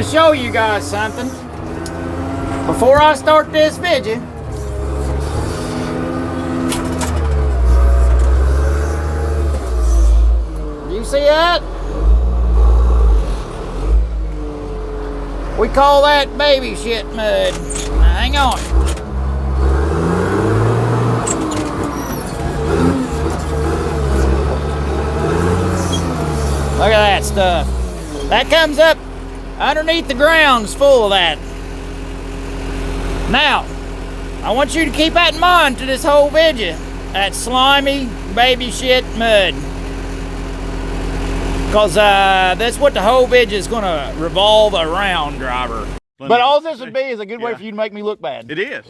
to show you guys something. Before I start this video, you see that? We call that baby shit mud. Now, hang on. Look at that stuff. That comes up underneath the ground, it's full of that. Now, I want you to keep that in mind to this whole video. That slimy baby shit mud. Because that's what the whole video is going to revolve around, driver. But all this would be is a good way for you to make me look bad. It is.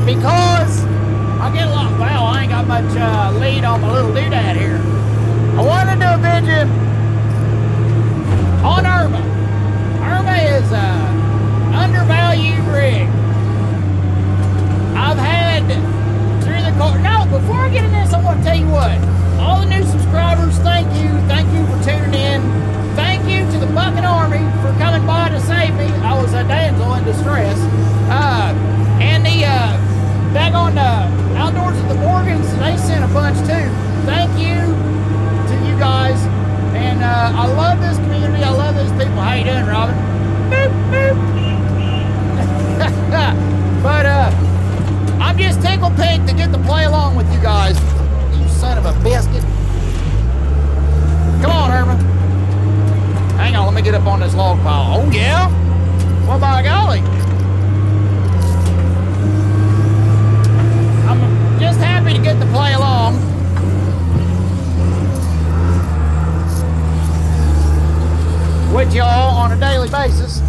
Because I get a lot, well, I ain't got much lead on my little doodad here. I wanted to do a video on Erma. Erma is a undervalued rig. I've had through the course. No, before I get into this, I want to tell you what. All the new subscribers, thank you for tuning in. Thank you to the Bucket Army for coming by to save me. I was a damsel in distress. And the daggone Outdoors at the Morgans, they sent a bunch too. Thank you to you guys. And I love this community. I love these people. How you doing, Robin? Boop, boop. But I'm just tickled pink to get to play along with you guys. You son of a biscuit. Come on, Erma. Hang on, let me get up on this log pile. Oh, yeah? Well, by golly. I'm just happy to get to play along. With y'all on a daily basis.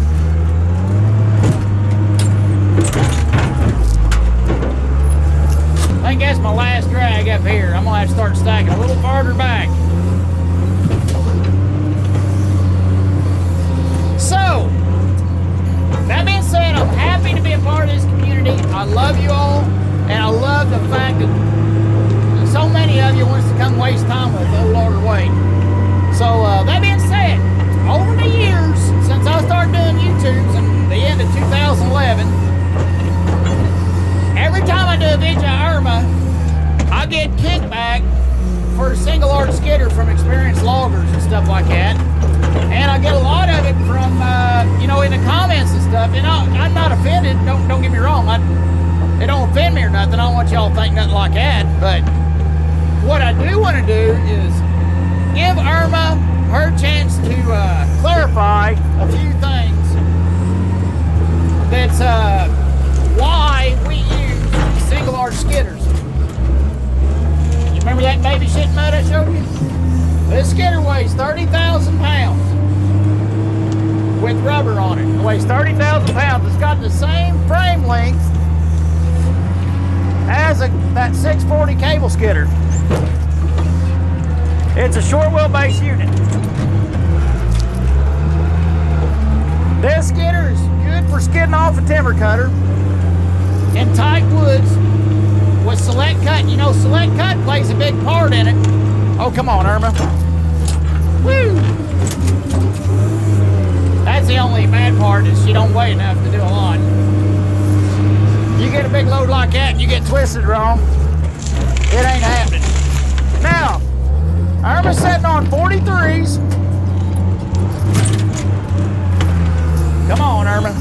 I think that's my last drag up here. I'm gonna have to start stacking a little farther back. So, that being said, I'm happy to be a part of this community. I love you all, and I love the fact that so many of you wants to come waste time with old Lord Wade. So, that being said, over the years, since I started doing YouTubes in the end of 2011, every time I do a video of Erma, I get kickback for a single arch skidder from experienced loggers and stuff like that. And I get a lot of it from, you know, in the comments and stuff. And I'm not offended, don't get me wrong. It don't offend me or nothing. I don't want y'all to think nothing like that. But what I do want to do is give Erma her chance to clarify a few things. That's why we use single arch skidders. You remember that baby shit mud I showed you? This skidder weighs 30,000 pounds with rubber on it. It weighs 30,000 pounds. It's got the same frame length as that 640 cable skidder. It's a short wheelbase unit. This skidder is good for skidding off a timber cutter in tight woods with select cut. You know, select cut plays a big part in it. Oh, come on, Erma. Woo! That's the only bad part is she don't weigh enough to do a lot. You get a big load like that and you get twisted wrong, it ain't happening. Now, Erma's sitting on 43s. Come on, Erma.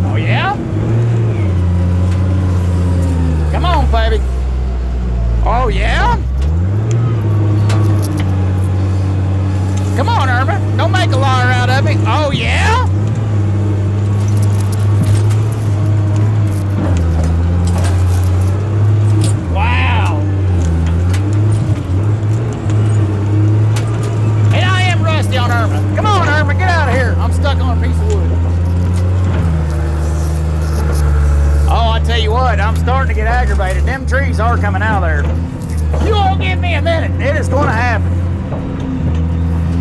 Oh, yeah? Come on, baby. Oh, yeah? Come on, Erma. Don't make a liar out of me. Oh, yeah? Wow. trees are coming out of there. You all give me a minute. It is going to happen.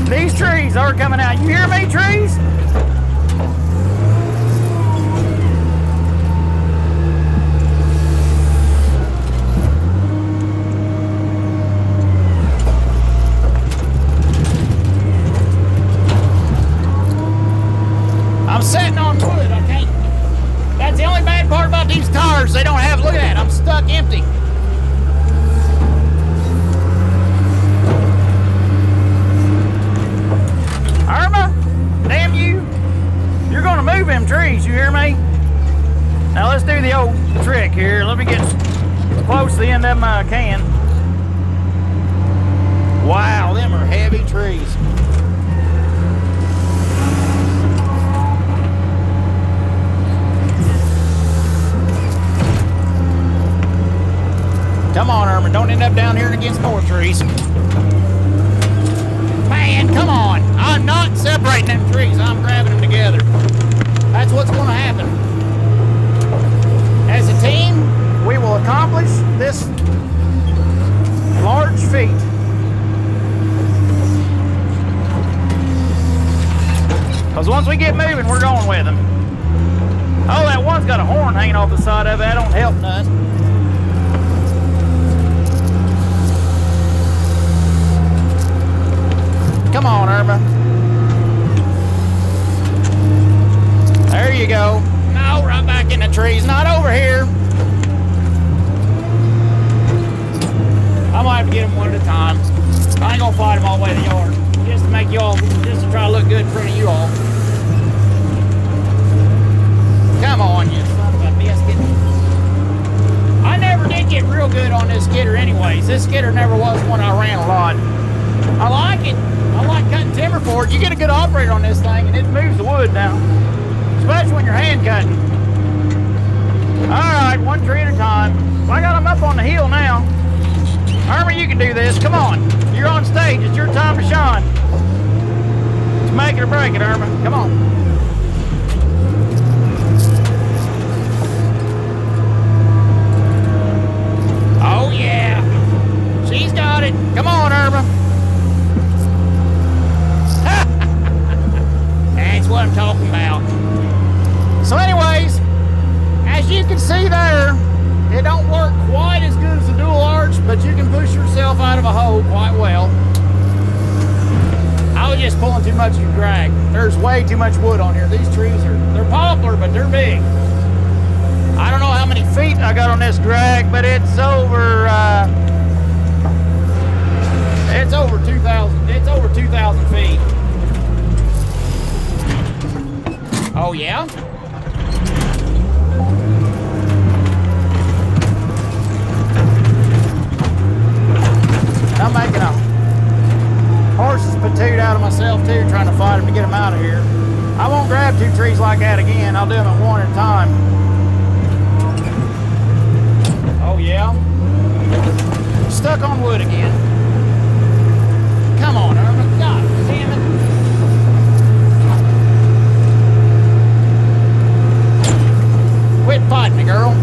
These trees are coming out. You hear me, trees? I'm sitting on wood. I can't. That's the only bad part about these tires. They don't have. Look at that. I'm stuck empty. Erma, damn you. You're going to move them trees. You hear me? Now let's do the old trick here. Let me get close to the end of them I can. Wow, them are heavy trees. Come on, Erma, don't end up down here against more trees. Man, come on. I'm not separating them trees. I'm grabbing them together. That's what's going to happen. As a team, we will accomplish this large feat. Because once we get moving, we're going with them. Oh, that one's got a horn hanging off the side of it. That don't help none. Come on, Erma. There you go. No, right back in the trees. Not over here. I might have to get them one at a time. I ain't gonna fight them all the way to the yard. Just to make y'all, just to try to look good in front of you all. Come on, you son of a biscuit. I never did get real good on this skidder anyways. This skidder never was one I ran a lot. I like it. I like cutting timber for it. You get a good operator on this thing and it moves the wood now. Especially when you're hand cutting. Alright, one tree at a time. So I got them up on the hill now. Erma, you can do this. Come on. You're on stage. It's your time to shine. Let's make it or break it, Erma. Come on. Oh, yeah. She's got it. Come on, Erma. That's what I'm talking about. So anyways, as you can see there, it don't work quite as good as the dual arch, but you can push yourself out of a hole quite well. I was just pulling too much of your drag. There's way too much wood on here. These trees they're poplar, but they're big. I don't know how many feet I got on this drag, but it's over 2,000. It's over 2,000 feet. Oh, yeah? I'm making a horse's patoot out of myself, too, trying to fight them to get them out of here. I won't grab two trees like that again. I'll do them at one at a time. Oh, yeah? Stuck on wood again. Come on, Erma. God damn it. Quit fighting me, girl.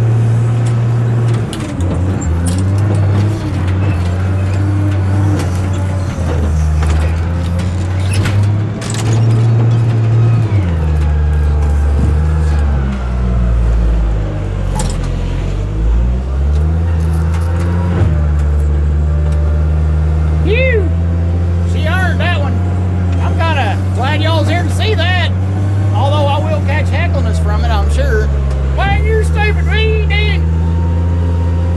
She earned that one. I'm kind of glad y'all's here to see that. Although I will catch heckleness from it, I'm sure. Man, you're stupid, me, Dan.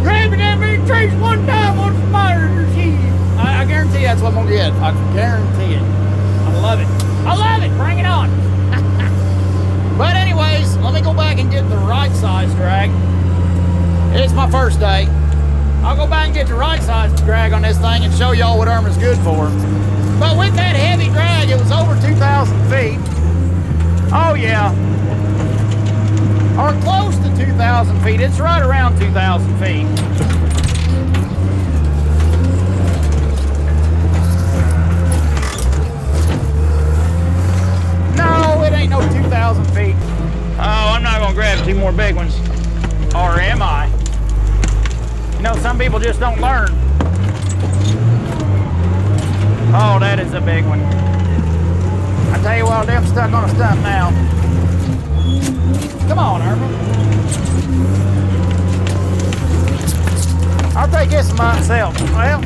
Grabbing that many trees one time, what's the matter with you? I guarantee that's what I'm gonna get. I guarantee it. I love it. I love it. Bring it on. But anyways, let me go back and get the right size drag. It's my first day. I'll go back and get the right size drag on this thing and show y'all what Erma's good for. But with that heavy drag, it was over 2,000 feet. Oh yeah. Or close to 2,000 feet. It's right around 2,000 feet. No, it ain't no 2,000 feet. Oh, I'm not gonna grab two more big ones. Or am I? You know, some people just don't learn. Oh, that is a big one. I tell you what, I'm stuck on a stump now. Come on, Erma. I'll take this myself. Well,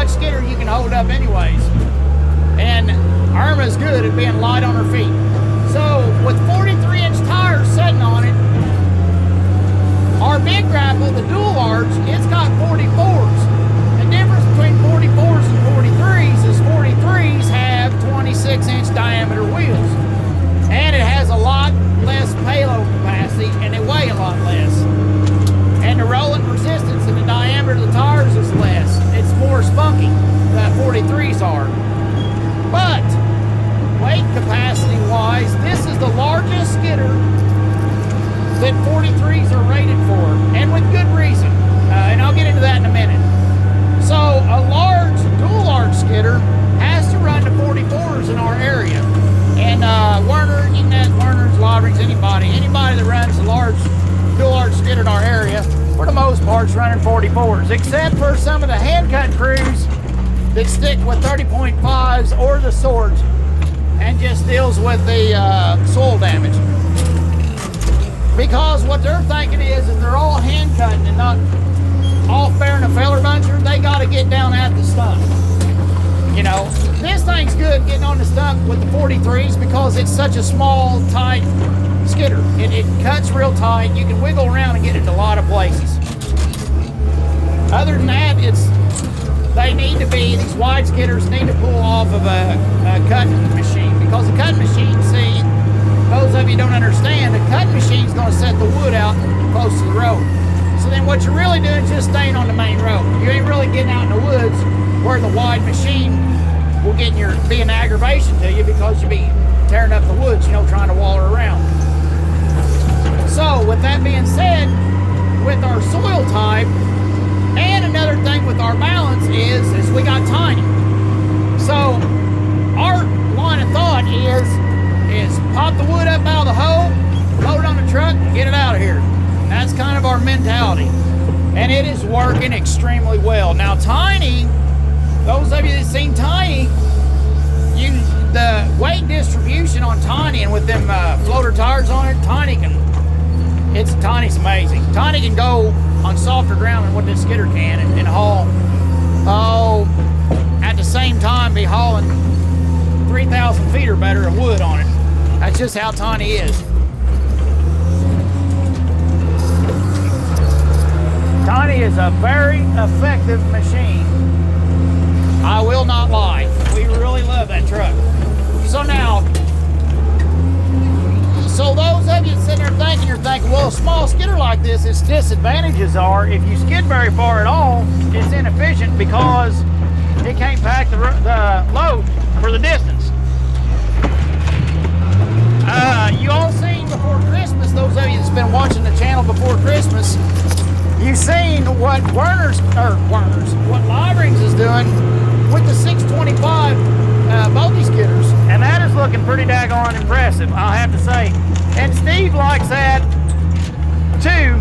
Skidder you can hold up anyways. And Erma's good at being light on her feet. So with 43-inch tires sitting on it, our big grapple, the dual arch, it's got 44s. The difference between 44s and 43s is 43s have 26-inch diameter wheels. And it has a lot less payload capacity and they weigh a lot less. And the rolling resistance and the diameter of the tires is less. It's more spunky than 43s are. But weight capacity wise, this is the largest skidder that 43s are rated for, and with good reason. And I'll get into that in a minute. So a large dual arch skidder has to run to 44s in our area. And Werner, you can ask Werner's, Lodrings, anybody that runs a large dual arch skidder in our area, for the most part, running 44s, except for some of the hand-cut crews that stick with 30.5s or the swords and just deals with the soil damage. Because what they're thinking is they're all hand-cutting and not all fair in a feller buncher, they got to get down at the stump. You know, this thing's good getting on the stump with the 43s because it's such a small, tight skidder. It cuts real tight. You can wiggle around and get into a lot of places. Other than that, they need to be, these wide skidders need to pull off of a cutting machine, because the cutting machine, see, those of you don't understand, the cutting machine is going to set the wood out close to the road. So then what you're really doing is just staying on the main road. You ain't really getting out in the woods where the wide machine will be an aggravation to you, because you'll be tearing up the woods, you know, trying to waller around. So with that being said, with our soil type, and another thing with our balance is we got tiny. So our line of thought is pop the wood up out of the hole, load it on the truck, and get it out of here. That's kind of our mentality. And it is working extremely well. Now Tiny, those of you that seen Tiny, the weight distribution on Tiny, and with them floater tires on it, Tiny's amazing. Tiny can go on softer ground than what this skidder can and haul, at the same time be hauling 3,000 feet or better of wood on it. That's just how Tiny is. Tiny is a very effective machine. I will not lie. We really love that truck. So those of you sitting there thinking, well, a small skidder like this, its disadvantages are, if you skid very far at all, it's inefficient because it can't pack the load for the distance. You all seen before Christmas, those of you that's been watching the channel before Christmas, you've seen what what Lodrings is doing with the 625 multi skidders, and that is looking pretty daggone impressive, I'll have to say. And Steve likes that too.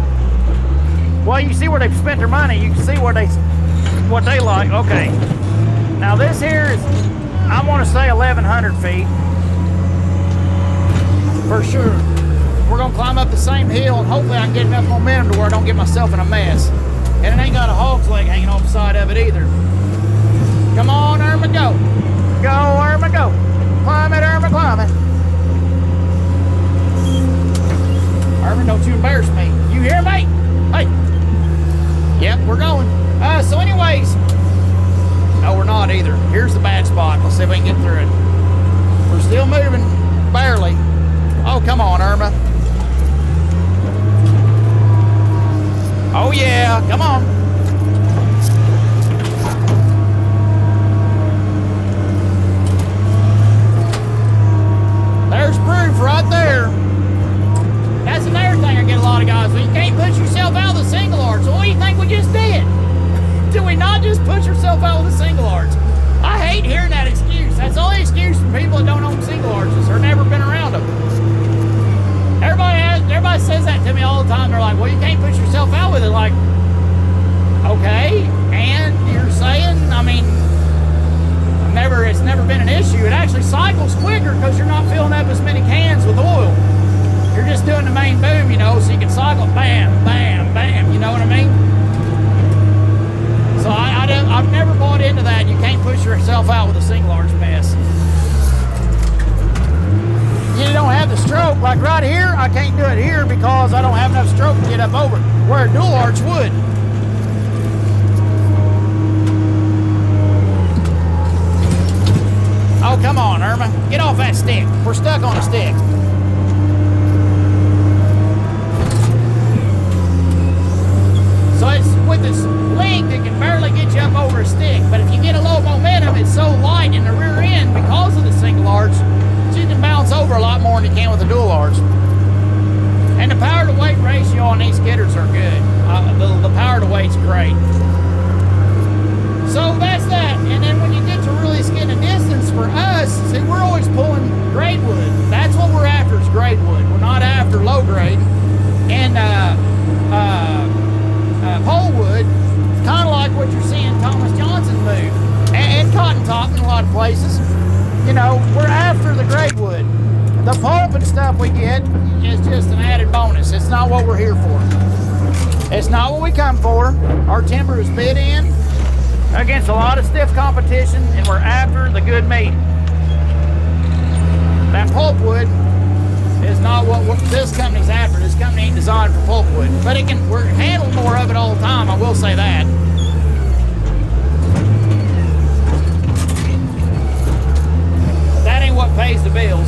Well, you see where they've spent their money. You can see what they like. Okay, now this here is, I want to say 1,100 feet for sure. We're gonna climb up the same hill, and hopefully I can get enough momentum to where I don't get myself in a mess. And it ain't got a hog's leg hanging off the side of it either. Come on, Erma, go. Go, Erma, go. Climb it, Erma, climb it. embarrass me. You hear me? Hey. Yep, we're going. So anyways, no, we're not either. Here's the bad spot. Let's see if we can get through it. We're still moving, barely. Oh, come on, Erma. Oh yeah, come on. There's proof right there. That's another thing I get a lot of guys. Well, you can't put yourself out with a single arch. So what do you think we just did? Did we not just put yourself out with a single arch? I hate hearing that excuse. That's the only excuse for people that don't own single arches or never been around them. Everybody says that to me all the time. They're like, well, you can't put yourself out with it. Like, okay, and you're saying, I mean, it's never been an issue. It actually cycles quicker because you're not filling up as many cans with oil. You're just doing the main boom, you know, so you can cycle bam, bam, bam, you know what I mean? So I've never bought into that. You can't push yourself out with a single arch mess. You don't have the stroke. Like right here, I can't do it here because I don't have enough stroke to get up over it, where a dual arch would. Oh, come on, Erma. Get off that stick. We're stuck on a stick. So it's with this length, it can barely get you up over a stick. But if you get a low momentum, it's so light in the rear end because of the single arch, so you can bounce over a lot more than you can with a dual arch. And the power to weight ratio on these skidders are good. The power to weight's great. So that's that. And then when you get to really skin a distance for us, see, we're always pulling grade wood. That's what we're after, is grade wood. We're not after low grade. And pole wood, kind of like what you're seeing Thomas Johnson move, and cotton top in a lot of places. You know, we're after the grade wood. The pulp and stuff we get is just an added bonus. It's not what we're here for. It's not what we come for. Our timber is bid in against a lot of stiff competition, and we're after the good meat. That pulpwood is not what this company's after. This company ain't designed for pulpwood, but we're handling more of it all the time, I will say that. But that ain't what pays the bills.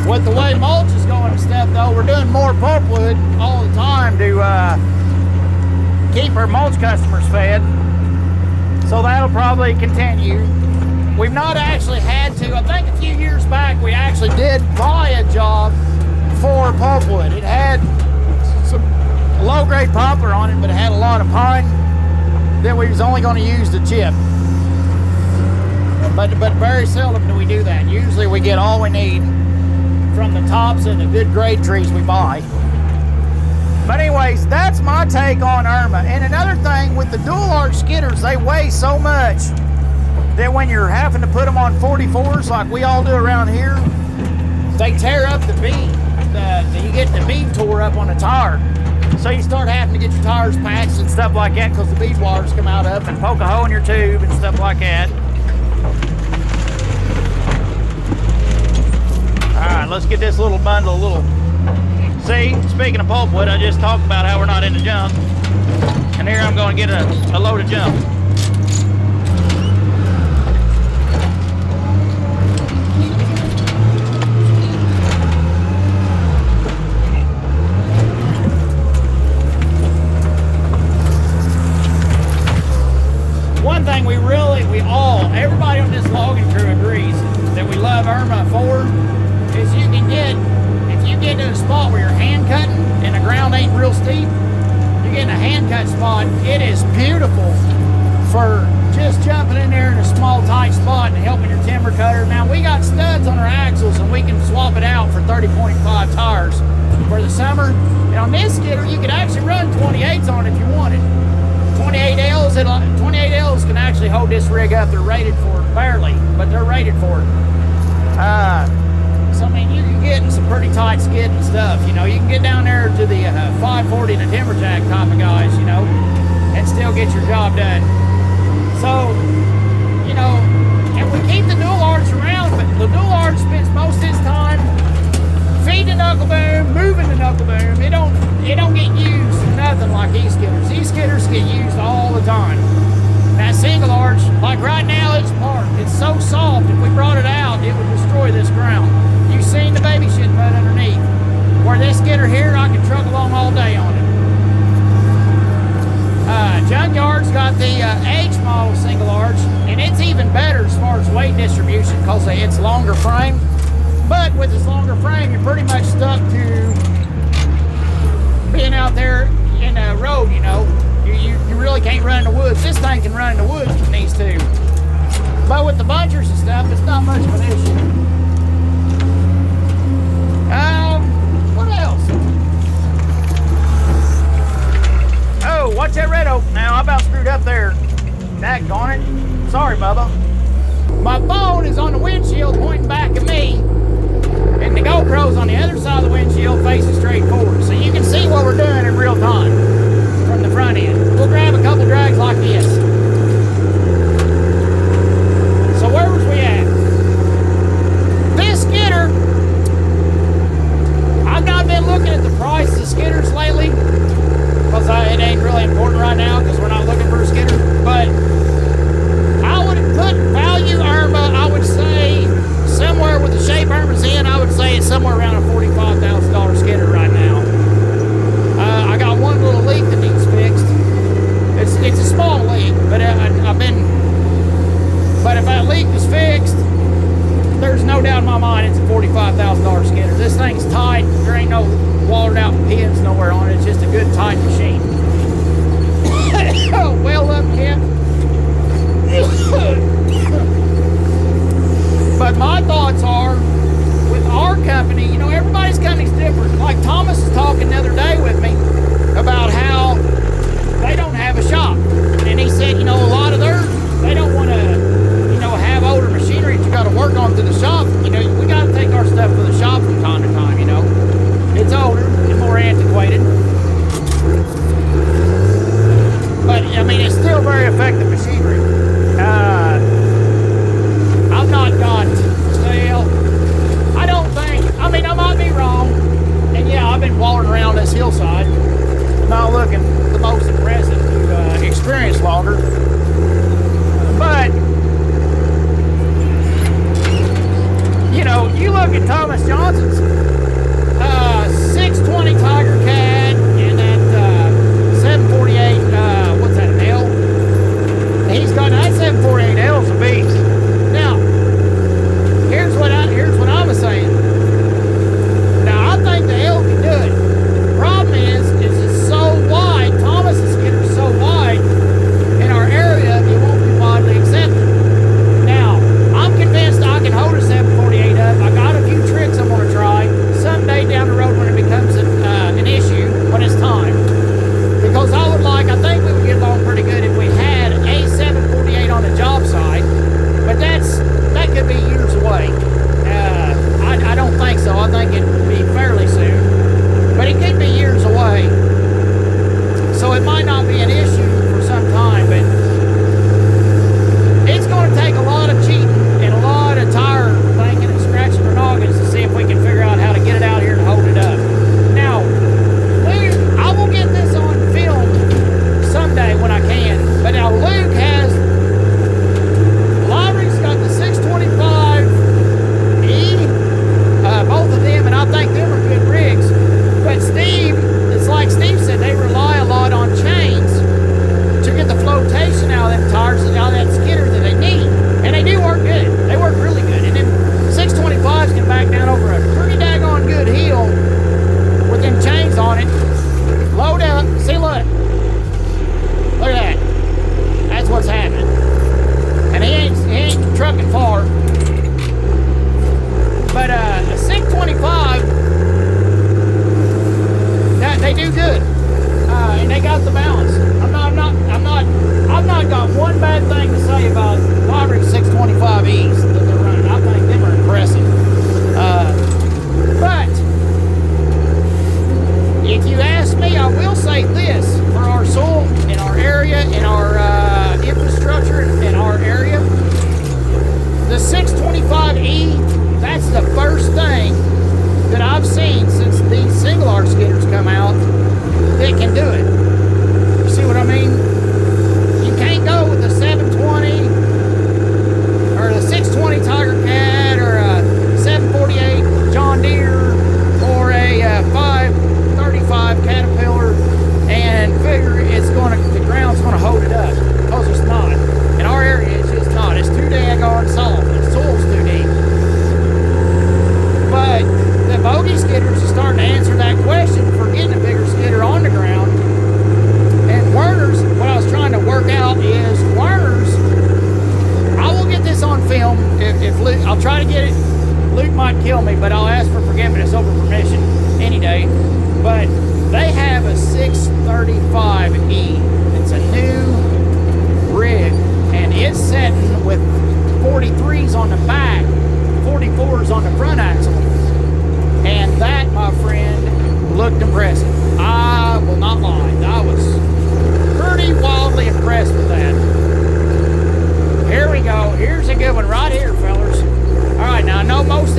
With the way mulch is going and stuff, though, we're doing more pulpwood all the time to keep our mulch customers fed. So that'll probably continue. We've not actually had to. I think a few years back we actually did buy a job for pulpwood. It had some low-grade poplar on it, but it had a lot of pine that we was only going to use to chip. But very seldom do we do that. Usually we get all we need from the tops of the good grade trees we buy. But anyways, that's my take on Erma. And another thing, with the dual arch skidders, they weigh so much that when you're having to put them on 44s like we all do around here, they tear up the bead. You get the bead tore up on the tire. So you start having to get your tires patched and stuff like that because the bead wires come out up and poke a hole in your tube and stuff like that. Alright, let's get this little bundle See, speaking of pulpwood, I just talked about how we're not into junk. And here I'm going to get a load of junk. One thing everybody on this logging crew agrees that we love Erma for is if you get to a spot where you're hand cutting and the ground ain't real steep, you get in a hand cut spot, it is beautiful for just jumping in there in a small tight spot and helping your timber cutter. Now we got studs on our axles and we can swap it out for 30.5 tires for the summer. And on this skidder you could actually run 28s on it if you wanted. 28Ls can actually hold this rig up. They're rated for it barely, but they're rated for it. So I mean, you can get in some pretty tight skid and stuff. You know, you can get down there to the 540 and a timberjack type of guys, you know, and still get your job done. So, you know, and we keep the dual arch around, but the dual arch spends most of its time feeding the knuckle boom, moving the knuckle boom. It don't get used for nothing like E-skidders. E-skidders get used all the time. That single arch, like right now, it's parked. It's so soft, if we brought it out, it would destroy this ground. You've seen the baby shit mud underneath. Where this skidder here, I can truck along all day on it. Junkyard's got the H model single arch, and it's even better as far as weight distribution because it's longer frame. But with this longer frame, you're pretty much stuck to being out there in a road, you know. You really can't run in the woods. This thing can run in the woods if it needs to. But with the bunchers and stuff, it's not much of an issue. What else? Oh, watch that red oak now. I about screwed up there. Daggone it. Sorry, Bubba. My phone is on the windshield pointing back at me, and the GoPro's on the other side of the windshield facing straight forward. So you can see what we're doing in real time from the front end. We'll grab a couple drags like this. So where was we at? This skidder, I've not been looking at the price of skidders lately because it ain't really important right now because we're not looking for a skidder. But I would put value Erma, I would say somewhere with the shape Erma's in, I would say it's somewhere around a $45,000 skidder right now. I got one little leak that needs fixed. It's a small leak, but but if that leak was fixed, there's no doubt in my mind it's a $45,000 skidder. This thing's tight. There ain't no watered out pins nowhere on it. It's just a good tight machine. Well up, Kip. But my thoughts are, with our company, you know, everybody's company's different. Like Thomas was talking the other day with me about how they don't have a shop. And he said, you know, a lot of theirs, they don't want to, you know, have older machinery that you got to work on to the shop. You know, we got to take our stuff to the shop from time to time, you know. It's older and more antiquated.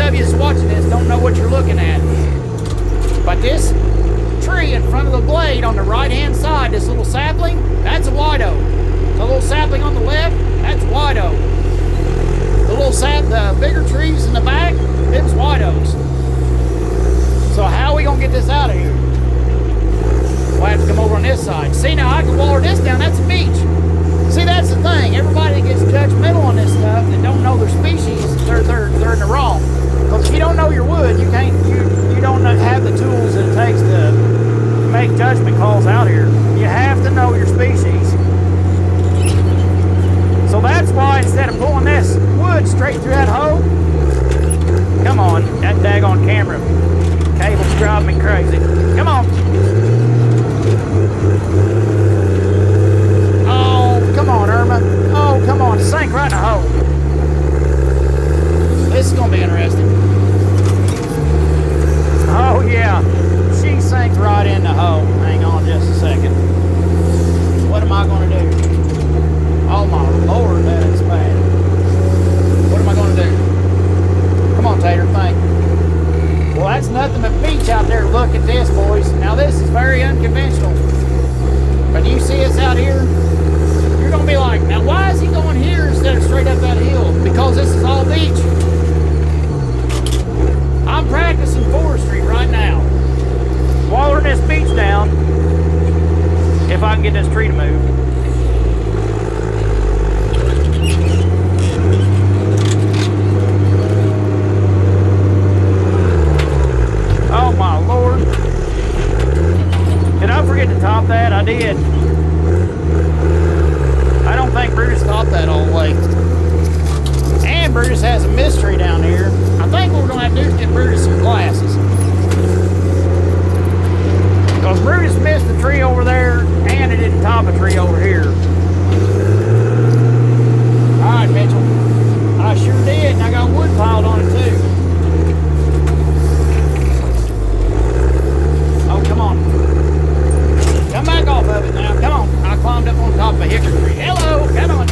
of you that's watching this don't know what you're looking at. But this tree in front of the blade on the right-hand side, this little sapling, that's a white oak. The little sapling on the left, that's white oak. The bigger trees in the back, them's white oaks. So how are we gonna get this out of here? We'll have to come over on this side. See, now I can water this down, that's a beach. See, that's the thing. Everybody that gets judgmental on this stuff that don't know their species, they're in the wrong. Because if you don't know your wood, you don't have the tools that it takes to make judgment calls out here. You have to know your species. So that's why instead of pulling this wood straight through that hole, come on, that daggone camera cable's driving me crazy. Come on. Oh, come on, Erma. Oh, come on, sink right in the hole. This is gonna be interesting. Oh yeah, she sinks right in the hole. Hang on just a second. What am I gonna do? Oh my Lord, that is bad. What am I gonna do? Come on, Tater, think. Well, that's nothing but beach out there. Look at this, boys. Now this is very unconventional. But you see us out here, you're gonna be like, now why is he going here instead of straight up that hill? Because this is all beach. I'm practicing forestry right now. Watering this beach down, if I can get this tree to move. Oh my Lord. Did I forget to top that? I did. I don't think Brutus topped that all the way. And Brutus has a mystery down here. I think what we're gonna have to do is get Brutus some glasses. Because Brutus missed the tree over there and it didn't top a tree over here. Alright, Mitchell. I sure did, and I got wood piled on it too. Oh, come on. Come back off of it now. Come on. I climbed up on top of a hickory tree. Hello. Come on.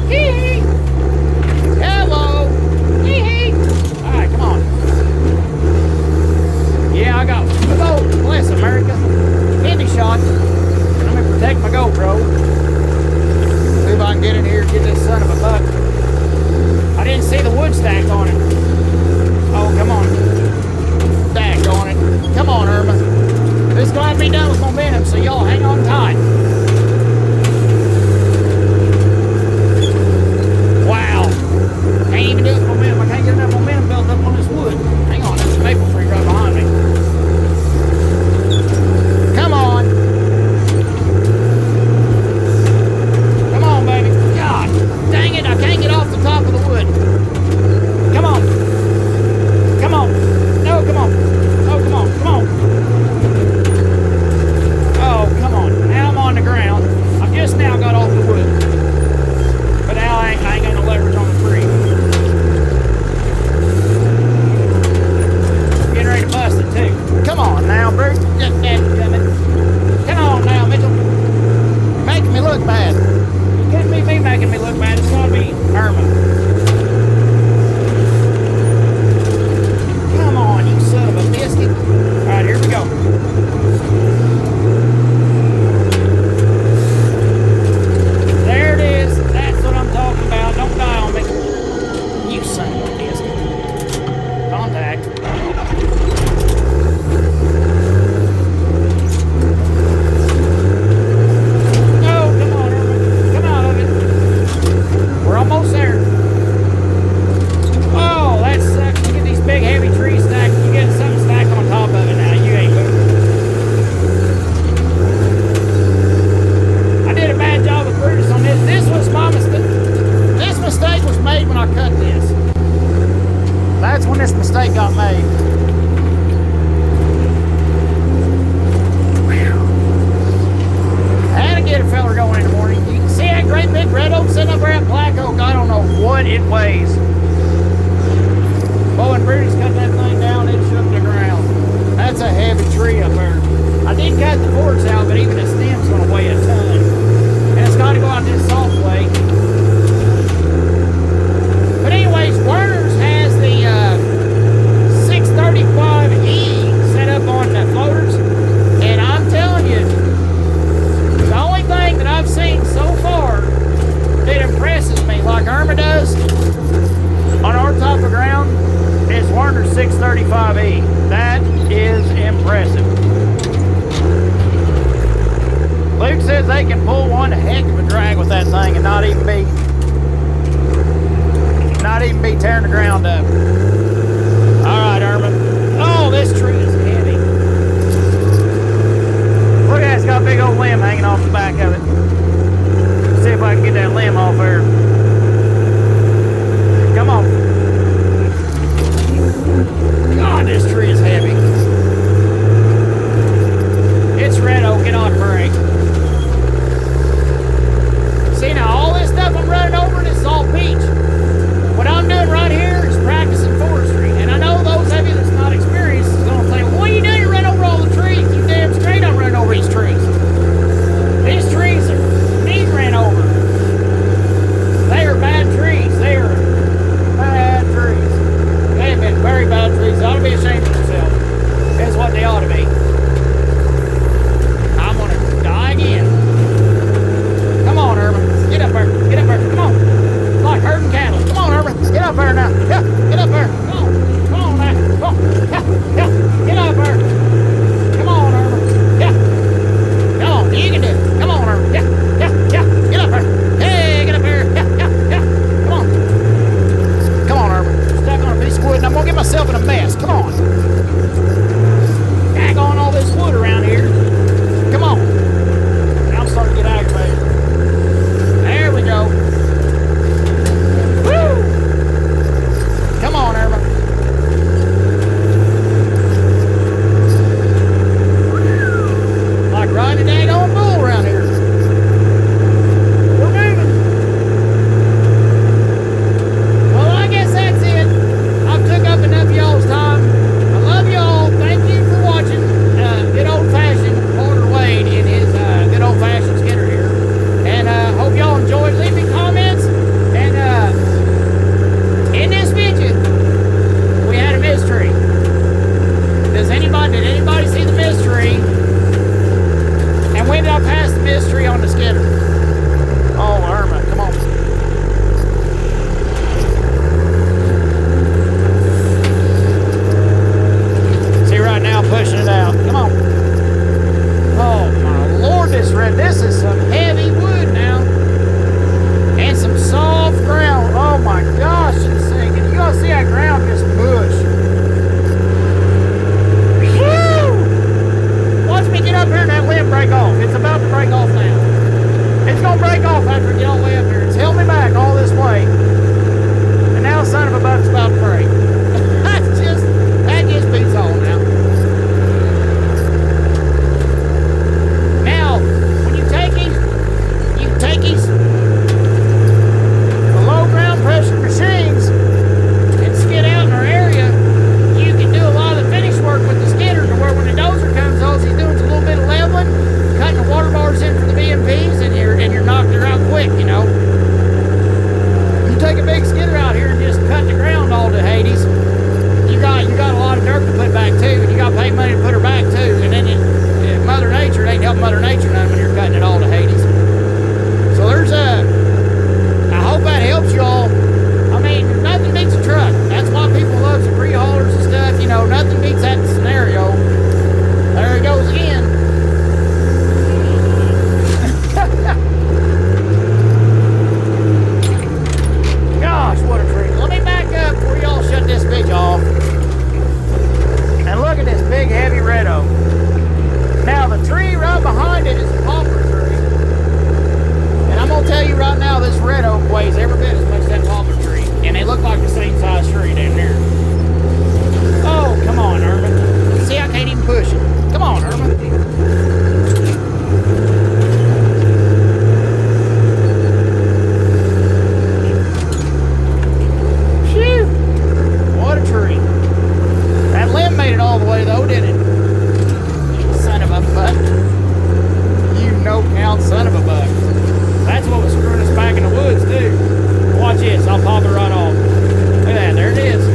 Hee hee. Hello. Hee hee. Alright, come on. Yeah, I got oh, bless America. Kidney shot. Let me protect my GoPro. See if I can get in here and get this son of a buck. I didn't see the wood stacked on it. Oh, come on. Stacked on it. Come on, Erma. This is going to be done with momentum, so y'all hang on tight. Wow. Can't even do it with momentum. I can't get enough momentum built up on this wood. Hang on, there's a maple tree right behind me. Come on. Come on, baby. God dang it, I can't get off the top of the wood. Come on. Come on. No, come on. Oh, come on. Come on. Oh, come on. Now I'm on the ground. I've just now got off the wood. But now I ain't got no leverage on the tree. Getting ready to bust it too. Come on now, Bruce. Just that coming. Come on now, Mitchell. You're making me look bad. It can't be me making me look bad. It's gotta be Erma. Come on, you son of a biscuit. Alright, here we go. There it is. That's what I'm talking about. Don't die on me. You son of a biscuit. Contact. No, come on, Erma. Come out of it. We're almost there. Oh, that sucks. Look at these big heavy trees stacked. You get something stacked on top of it now. You ain't moving. I did a bad job with Brutus on this. This was my mistake. This mistake was made when I cut this. That's when this mistake got made. I had to get a feller going in the morning. You can see that great big red oak sitting up there at black oak. I don't know what it weighs. Bo and Brutus cut that thing down, it shook the ground. That's a heavy tree up there. I did cut the forks out, but even the stem's gonna weigh a ton. And it's gotta go out this soft way. But anyways, Werner's has the and not even be tearing the ground up. All right, Erma. Oh, this tree is heavy. Look at that, it's got a big old limb hanging off the back of it. See if I can get that limb off there. Come on. God, this tree is heavy. It's red oak, get on the brake. See now, all this stuff I'm running over, this is all beach. What I'm doing right here is practicing forestry. And I know those of you that's not experienced is going to say, well, what are you doing? You run over all the trees. You damn straight I'm running over these trees. These trees are being ran over. They are bad trees. They are bad trees. They have been very bad trees. They ought to be ashamed of themselves. That's what they ought to be. I'm going to die again. Come on, Erma. Get up there. Get up there. Come on. It's like herding cattle. Come on, Erma. Get up there now. Yeah, get up there. Come on. Come on now. Come on. Yeah, yeah. Get up there. Come on, Erma. Yeah. Come on. You can do it. Come on, Erma. Yeah, yeah, yeah. Get up there. Hey, get up there. Yeah, yeah, yeah. Come on. Come on, Erma. Stuck on a piece of wood and I'm going to get myself in a mess. Come on. Tag on all this wood around here. Come on. Now I'm starting to get aggravated. There we go. Woo! Come on, Erma. Like riding a daggone bull around here. We're moving. Well, I guess that's it. I've took up enough of y'all's time. I love y'all. Thank you for watching good old-fashioned Porter Wade in his good old-fashioned skidder here. And hope y'all enjoyed. Leave me comments. And in this video, we had a mystery. Did anybody see the mystery? And when did I pass the mystery on the skidder? Oh, Erma, come on. See right now, pushing it out. Come on. Oh my Lord, this is some heavy wood now. And some soft ground. Oh my gosh, it's sinking. You gotta see that ground just mush. Whew! Watch me get up here and that limb break off. It's about to break off now. It's gonna break off after we get all the way up here. It's held me back all this way. And now the son of a buck's about to break. that just beats all now. Now, when you take these low ground pressure machines and skid out in our area, you can do a lot of the finish work with the skidder to where when the dozer comes, all he's doing is a little bit of leveling, cutting the water bars in for the BMPs, and you're knocking her out quick, you know. You take a big skidder out here and just cut the ground all to Hades, you got a lot of dirt to put back too, and you got to pay money to put her back too, and then Mother Nature, it ain't helping Mother Nature none when you're cutting it all to Hades. So there's I hope that helps y'all. I mean, nothing beats a truck. That's why people love the pre-haulers and stuff. You know, nothing beats that scenario. There it goes again. Gosh, what a tree. Let me back up before y'all shut this bitch off. And look at this big, heavy red oak. Now, the tree right behind it is a poplar tree. And I'm going to tell you right now, this red oak weighs every bit as much as that poplar tree. And they look like the same size tree down there. Oh, come on, Erma. See, I can't even push it. Come on, Erma. Phew. What a tree. That limb made it all the way, though, didn't it? Son of a buck. You no-count son of a buck. That's what was screwing us back in the woods, too. Watch this. I'll pop it right off. Look at that. There it is.